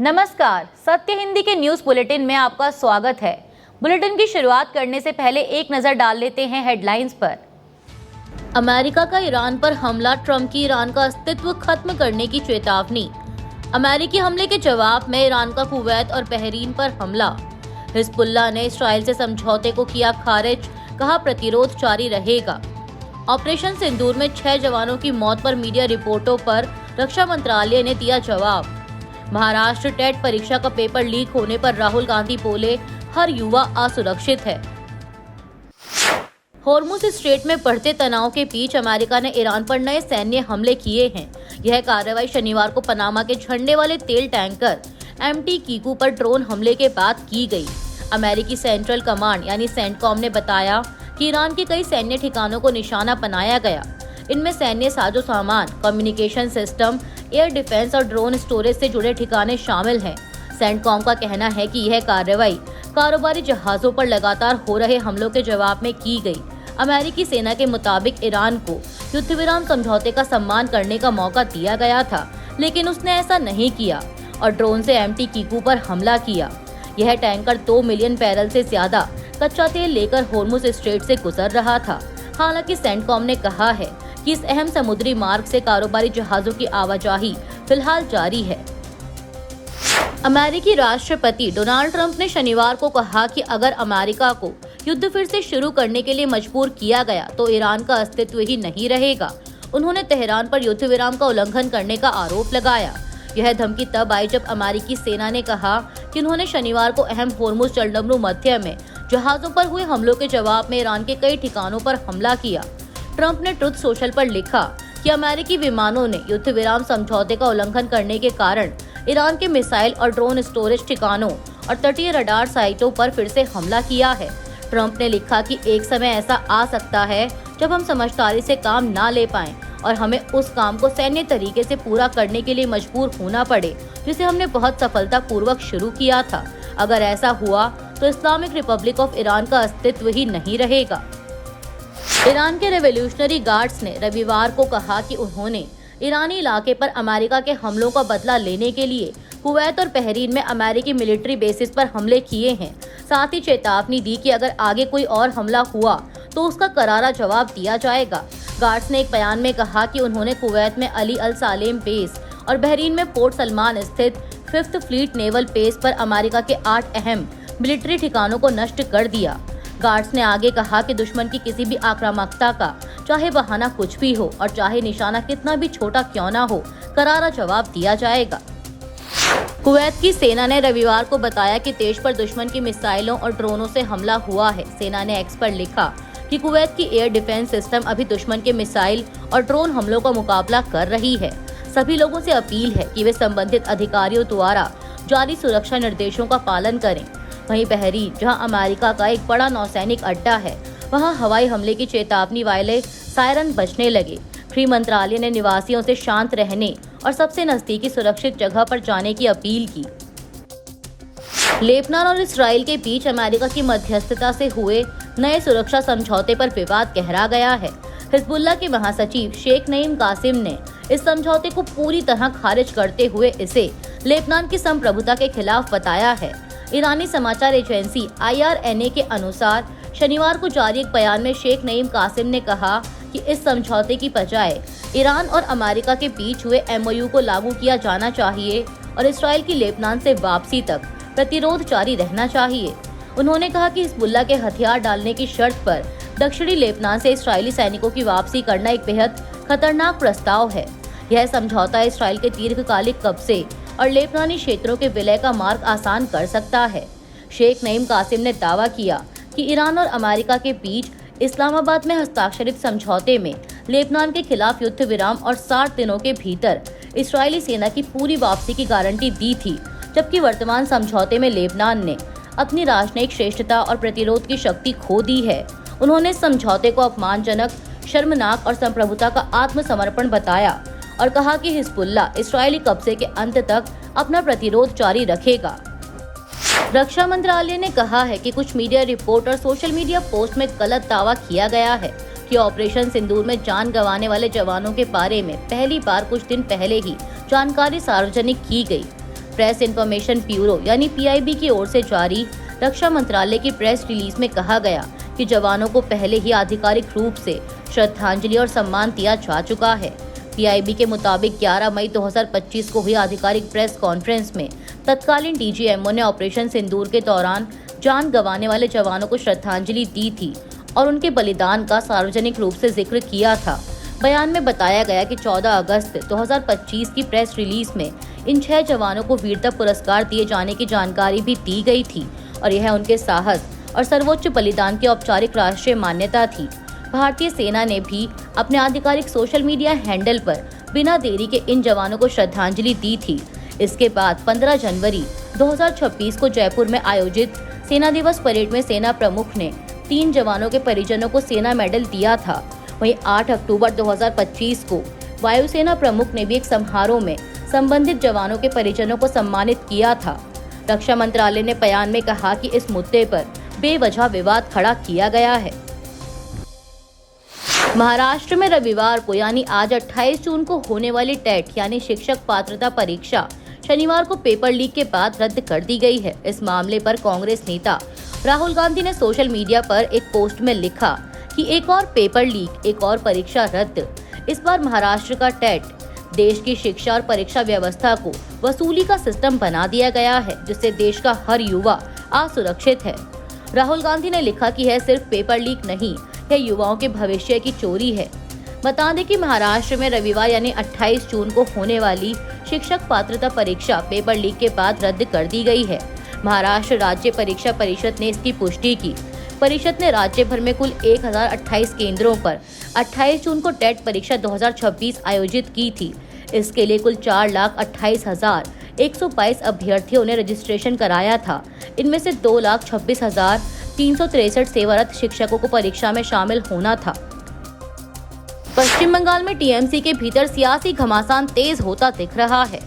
नमस्कार, सत्य हिंदी के न्यूज बुलेटिन में आपका स्वागत है। बुलेटिन की शुरुआत करने से पहले एक नजर डाल लेते हैं हेडलाइंस पर। अमेरिका का ईरान पर हमला, ट्रंप की ईरान का अस्तित्व खत्म करने की चेतावनी। अमेरिकी हमले के जवाब में ईरान का कुवैत और बहरीन पर हमला। हिजबुल्लाह ने इस्राइल से समझौते को किया खारिज, कहा प्रतिरोध जारी रहेगा। ऑपरेशन सिंदूर में 6 जवानों की मौत पर मीडिया रिपोर्टों पर रक्षा मंत्रालय ने दिया जवाब। महाराष्ट्र टेट परीक्षा का पेपर लीक होने पर राहुल गांधी बोले, हर युवा असुरक्षित है। होर्मुज स्ट्रेट में बढ़ते तनाव के बीच अमेरिका ने ईरान पर नए सैन्य हमले किए हैं। यह कार्रवाई शनिवार को पनामा के झंडे वाले तेल टैंकर एमटी कीकू पर ड्रोन हमले के बाद की गई। अमेरिकी सेंट्रल कमांड यानी सेंटकॉम ने बताया कि ईरान के कई सैन्य ठिकानों को निशाना बनाया गया। इनमें सैन्य साजो सामान, कम्युनिकेशन सिस्टम, एयर डिफेंस और ड्रोन स्टोरेज से जुड़े ठिकाने शामिल हैं। सेंटकॉम का कहना है कि यह कार्रवाई कारोबारी जहाजों पर लगातार हो रहे हमलों के जवाब में की गई। अमेरिकी सेना के मुताबिक ईरान को युद्ध विराम समझौते का सम्मान करने का मौका दिया गया था, लेकिन उसने ऐसा नहीं किया और ड्रोन से एमटी कीकू पर हमला किया। यह टैंकर 2 मिलियन बैरल से ज्यादा कच्चा तेल लेकर होर्मुज स्ट्रेट से गुजर रहा था। हालांकि सेंटकॉम ने कहा है कि इस अहम समुद्री मार्ग से कारोबारी जहाजों की आवाजाही फिलहाल जारी है। अमेरिकी राष्ट्रपति डोनाल्ड ट्रंप ने शनिवार को कहा कि अगर अमेरिका को युद्ध फिर से शुरू करने के लिए मजबूर किया गया तो ईरान का अस्तित्व ही नहीं रहेगा। उन्होंने तेहरान पर युद्ध विराम का उल्लंघन करने का आरोप लगाया। यह धमकी तब आई जब अमेरिकी सेना ने कहा कि उन्होंने शनिवार को अहम होर्मुज जलडमरू मध्य में जहाजों पर हुए हमलों के जवाब में ईरान के कई ठिकानों पर हमला किया। ट्रंप ने ट्रुथ सोशल पर लिखा कि अमेरिकी विमानों ने युद्ध विराम समझौते का उल्लंघन करने के कारण ईरान के मिसाइल और ड्रोन स्टोरेज ठिकानों और तटीय रडार साइटों पर फिर से हमला किया है। ट्रंप ने लिखा कि एक समय ऐसा आ सकता है जब हम समझदारी से काम ना ले पाएं और हमें उस काम को सैन्य तरीके से पूरा करने के लिए मजबूर होना पड़े जिसे हमने बहुत सफलतापूर्वक शुरू किया था। अगर ऐसा हुआ तो इस्लामिक रिपब्लिक ऑफ ईरान का अस्तित्व ही नहीं रहेगा। ईरान के रेवोल्यूशनरी गार्ड्स ने रविवार को कहा कि उन्होंने ईरानी इलाके पर अमेरिका के हमलों का बदला लेने के लिए कुवैत और बहरीन में अमेरिकी मिलिट्री बेसिस पर हमले किए हैं। साथ ही चेतावनी दी कि अगर आगे कोई और हमला हुआ तो उसका करारा जवाब दिया जाएगा। गार्ड्स ने एक बयान में कहा कि उन्होंने कुवैत में अली अल सालेम बेस और बहरीन में पोर्ट सलमान स्थित 5th फ्लीट नेवल बेस पर अमेरिका के 8 अहम मिलिट्री ठिकानों को नष्ट कर दिया। गार्ड्स ने आगे कहा कि दुश्मन की किसी भी आक्रामकता का चाहे बहाना कुछ भी हो और चाहे निशाना कितना भी छोटा क्यों ना हो, करारा जवाब दिया जाएगा। कुवैत की सेना ने रविवार को बताया कि देश पर दुश्मन की मिसाइलों और ड्रोनों से हमला हुआ है। सेना ने एक्स पर लिखा कि कुवैत की एयर डिफेंस सिस्टम अभी दुश्मन के मिसाइल और ड्रोन हमलों का मुकाबला कर रही है। सभी लोगों से अपील है कि वे संबंधित अधिकारियों द्वारा जारी सुरक्षा निर्देशों का पालन करें। वहीं बहरीन, जहां अमेरिका का एक बड़ा नौसैनिक अड्डा है, वहां हवाई हमले की चेतावनी वाले सायरन बजने लगे। गृह मंत्रालय ने निवासियों से शांत रहने और सबसे नजदीकी सुरक्षित जगह पर जाने की अपील की। लेबनान और इस्राइल के बीच अमेरिका की मध्यस्थता से हुए नए सुरक्षा समझौते पर विवाद गहरा गया है। हिजबुल्लाह के महासचिव शेख नईम कासिम ने इस समझौते को पूरी तरह खारिज करते हुए इसे लेबनान की संप्रभुता के खिलाफ बताया है। ईरानी समाचार एजेंसी IRNA के अनुसार शनिवार को जारी एक बयान में शेख नईम कासिम ने कहा कि इस समझौते की बजाय ईरान और अमेरिका के बीच हुए MOU को लागू किया जाना चाहिए और इसराइल की लेबनान से वापसी तक प्रतिरोध जारी रहना चाहिए। उन्होंने कहा कि हिजबुल्लाह के हथियार डालने की शर्त पर दक्षिणी लेबनान से इस्राएली सैनिकों की वापसी करना एक बेहद खतरनाक प्रस्ताव है। यह समझौता इसराइल के दीर्घकालिक कब्जे और लेबनानी क्षेत्रों के विलय का मार्ग आसान कर सकता है। शेख नईम कासिम ने दावा किया कि ईरान और अमेरिका के बीच इस्लामाबाद में हस्ताक्षरित समझौते में लेबनान के खिलाफ युद्ध विराम और 60 दिनों के भीतर इस्राएली सेना की पूरी वापसी की गारंटी दी थी, जबकि वर्तमान समझौते में लेबनान ने अपनी राजनयिक श्रेष्ठता और प्रतिरोध की शक्ति खो दी है। उन्होंने इस समझौते को अपमानजनक, शर्मनाक और संप्रभुता का आत्मसमर्पण बताया और कहा कि हिजबुल्लाह इस्राएली कब्जे के अंत तक अपना प्रतिरोध जारी रखेगा। रक्षा मंत्रालय ने कहा है कि कुछ मीडिया रिपोर्ट और सोशल मीडिया पोस्ट में गलत दावा किया गया है कि ऑपरेशन सिंदूर में जान गंवाने वाले जवानों के बारे में पहली बार कुछ दिन पहले ही जानकारी सार्वजनिक की गई। प्रेस इन्फॉर्मेशन ब्यूरो यानी पीआईबी की ओर से जारी रक्षा मंत्रालय की प्रेस रिलीज में कहा गया कि जवानों को पहले ही आधिकारिक रूप से श्रद्धांजलि और सम्मान दिया जा चुका है। पीआईबी के मुताबिक 11 मई 2025 को हुई आधिकारिक प्रेस कॉन्फ्रेंस में तत्कालीन डीजीएमओ ने ऑपरेशन सिंदूर के दौरान जान गंवाने वाले जवानों को श्रद्धांजलि दी थी और उनके बलिदान का सार्वजनिक रूप से जिक्र किया था। बयान में बताया गया कि 14 अगस्त 2025 की प्रेस रिलीज में इन 6 जवानों को वीरता पुरस्कार दिए जाने की जानकारी भी दी गई थी और यह उनके साहस और सर्वोच्च बलिदान की औपचारिक राष्ट्रीय मान्यता थी। भारतीय सेना ने भी अपने आधिकारिक सोशल मीडिया हैंडल पर बिना देरी के इन जवानों को श्रद्धांजलि दी थी। इसके बाद 15 जनवरी 2026 को जयपुर में आयोजित सेना दिवस परेड में सेना प्रमुख ने 3 जवानों के परिजनों को सेना मेडल दिया था। वहीं 8 अक्टूबर 2025 को वायुसेना प्रमुख ने भी एक समारोह में संबंधित जवानों के परिजनों को सम्मानित किया था। रक्षा मंत्रालय ने बयान में कहा कि इस मुद्दे पर बेवजह विवाद खड़ा किया गया है। महाराष्ट्र में रविवार को यानी आज 28 जून को होने वाली टेट यानी शिक्षक पात्रता परीक्षा शनिवार को पेपर लीक के बाद रद्द कर दी गई है। इस मामले पर कांग्रेस नेता राहुल गांधी ने सोशल मीडिया पर एक पोस्ट में लिखा कि एक और पेपर लीक, एक और परीक्षा रद्द। इस बार महाराष्ट्र का टेट देश की शिक्षा और परीक्षा व्यवस्था को वसूली का सिस्टम बना दिया गया है, जिससे देश का हर युवा असुरक्षित है। राहुल गांधी ने लिखा कि यह सिर्फ पेपर लीक नहीं, यह युवाओं के भविष्य की चोरी है। बता दें कि महाराष्ट्र में रविवार यानी 28 जून को होने वाली शिक्षक पात्रता परीक्षा पेपर लीक के बाद रद्द कर दी गई है। महाराष्ट्र राज्य परीक्षा परिषद ने इसकी पुष्टि की। परिषद ने राज्य भर में कुल 1028 केंद्रों पर 28 जून को टेट परीक्षा 2026 आयोजित की थी। इसके लिए कुल 4,28,122 अभ्यर्थियों ने रजिस्ट्रेशन कराया था। इनमें से 2,26,363 सेवारत शिक्षकों को परीक्षा में शामिल होना था। पश्चिम बंगाल में टीएमसी के भीतर सियासी घमासान तेज होता दिख रहा है।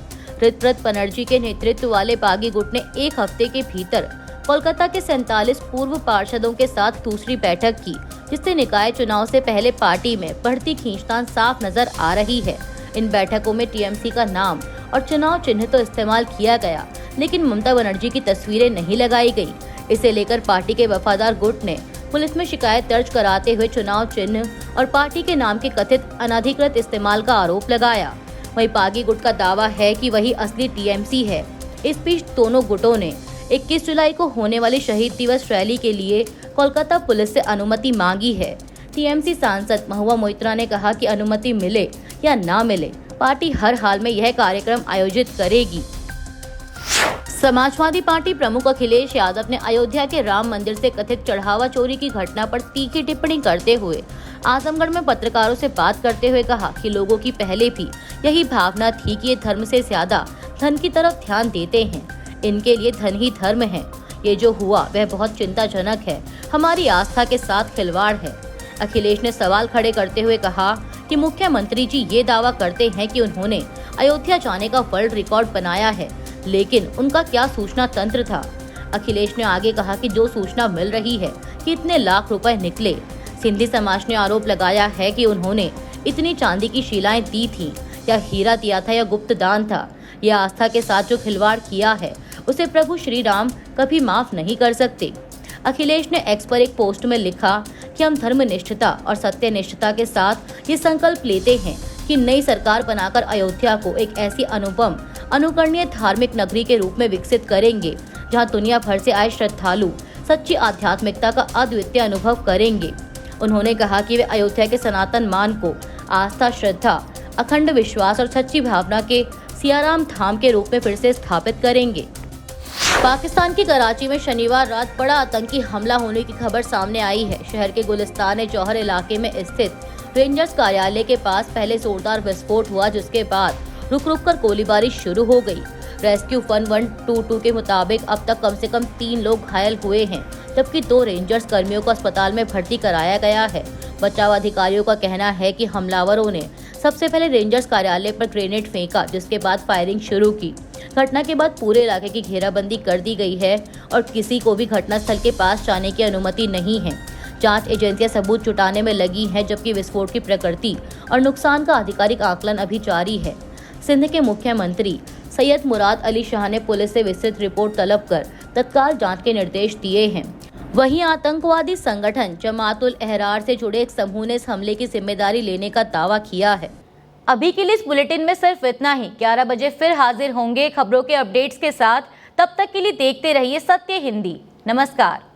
ऋतव्रत बनर्जी के नेतृत्व वाले बागी गुट ने एक हफ्ते के भीतर कोलकाता के 47 पूर्व पार्षदों के साथ दूसरी बैठक की, जिससे निकाय चुनाव से पहले पार्टी में बढ़ती खींचतान साफ नजर आ रही है। इन बैठकों में टीएमसी का नाम और चुनाव चिन्ह तो इस्तेमाल किया गया, लेकिन ममता बनर्जी की तस्वीरें नहीं लगाई गई। इसे लेकर पार्टी के वफादार गुट ने पुलिस में शिकायत दर्ज कराते हुए चुनाव चिन्ह और पार्टी के नाम के कथित अनधिकृत इस्तेमाल का आरोप लगाया। वहीं बागी गुट का दावा है कि वही असली टीएमसी है। इस बीच दोनों गुटों ने 21 जुलाई को होने वाली शहीद दिवस रैली के लिए कोलकाता पुलिस से अनुमति मांगी है। टीएमसी सांसद महुआ मोइत्रा ने कहा कि अनुमति मिले या ना मिले, पार्टी हर हाल में यह कार्यक्रम आयोजित करेगी। समाजवादी पार्टी प्रमुख अखिलेश यादव ने अयोध्या के राम मंदिर से कथित चढ़ावा चोरी की घटना पर तीखी टिप्पणी करते हुए आजमगढ़ में पत्रकारों से बात करते हुए कहा कि लोगों की पहले भी यही भावना थी कि ये धर्म से ज्यादा धन की तरफ ध्यान देते हैं। इनके लिए धन ही धर्म है। ये जो हुआ वह बहुत चिंताजनक है, हमारी आस्था के साथ खिलवाड़ है। अखिलेश ने सवाल खड़े करते हुए कहा कि मुख्यमंत्री जी ये दावा करते हैं कि उन्होंने अयोध्या जाने का वर्ल्ड रिकॉर्ड बनाया है, लेकिन उनका क्या सूचना तंत्र था। अखिलेश ने आगे कहा कि जो सूचना मिल रही है कि इतने लाख रुपए निकले। सिंधी समाज ने आरोप लगाया है कि उन्होंने इतनी चांदी की शिलाएं दी थी, या हीरा दिया था या गुप्त दान था। यह आस्था के साथ जो खिलवाड़ किया है उसे प्रभु श्री राम कभी माफ नहीं कर सकते। अखिलेश ने एक्स पर एक पोस्ट में लिखा कि हम धर्मनिष्ठता और सत्यनिष्ठता के साथ ये संकल्प लेते हैं कि नई सरकार बनाकर अयोध्या को एक ऐसी अनुपम अनुकरणीय धार्मिक नगरी के रूप में विकसित करेंगे, जहां दुनिया भर से आए श्रद्धालु सच्ची आध्यात्मिकता का अद्वितीय अनुभव करेंगे। उन्होंने कहा कि वे अयोध्या के सनातन मान को आस्था, श्रद्धा, अखंड विश्वास और सच्ची भावना के सियाराम धाम के रूप में फिर से स्थापित करेंगे। पाकिस्तान की कराची में शनिवार रात बड़ा आतंकी हमला होने की खबर सामने आई है। शहर के गुलिस्तान जौहर इलाके में स्थित रेंजर्स कार्यालय के पास पहले जोरदार विस्फोट हुआ, जिसके बाद रुक रुक कर गोलीबारी शुरू हो गई। रेस्क्यू 1122 के मुताबिक अब तक कम से कम 3 लोग घायल हुए हैं, जबकि 2 रेंजर्स कर्मियों को अस्पताल में भर्ती कराया गया है। बचाव अधिकारियों का कहना है कि हमलावरों ने सबसे पहले रेंजर्स कार्यालय पर ग्रेनेड फेंका, जिसके बाद फायरिंग शुरू की। घटना के बाद पूरे इलाके की घेराबंदी कर दी गई है और किसी को भी घटनास्थल के पास जाने की अनुमति नहीं है। जांच एजेंसियां सबूत जुटाने में लगी हैं, जबकि विस्फोट की प्रकृति और नुकसान का आधिकारिक आकलन अभी जारी है। सिंध के मुख्यमंत्री सैयद मुराद अली शाह ने पुलिस से विस्तृत रिपोर्ट तलब कर तत्काल जांच के निर्देश दिए हैं। वहीं आतंकवादी संगठन जमातुल अहरार से जुड़े एक समूह ने इस हमले की जिम्मेदारी लेने का दावा किया है। अभी के लिए इस बुलेटिन में सिर्फ इतना ही। 11 बजे फिर हाजिर होंगे खबरों के अपडेट्स के साथ। तब तक के लिए देखते रहिए सत्य हिंदी। नमस्कार।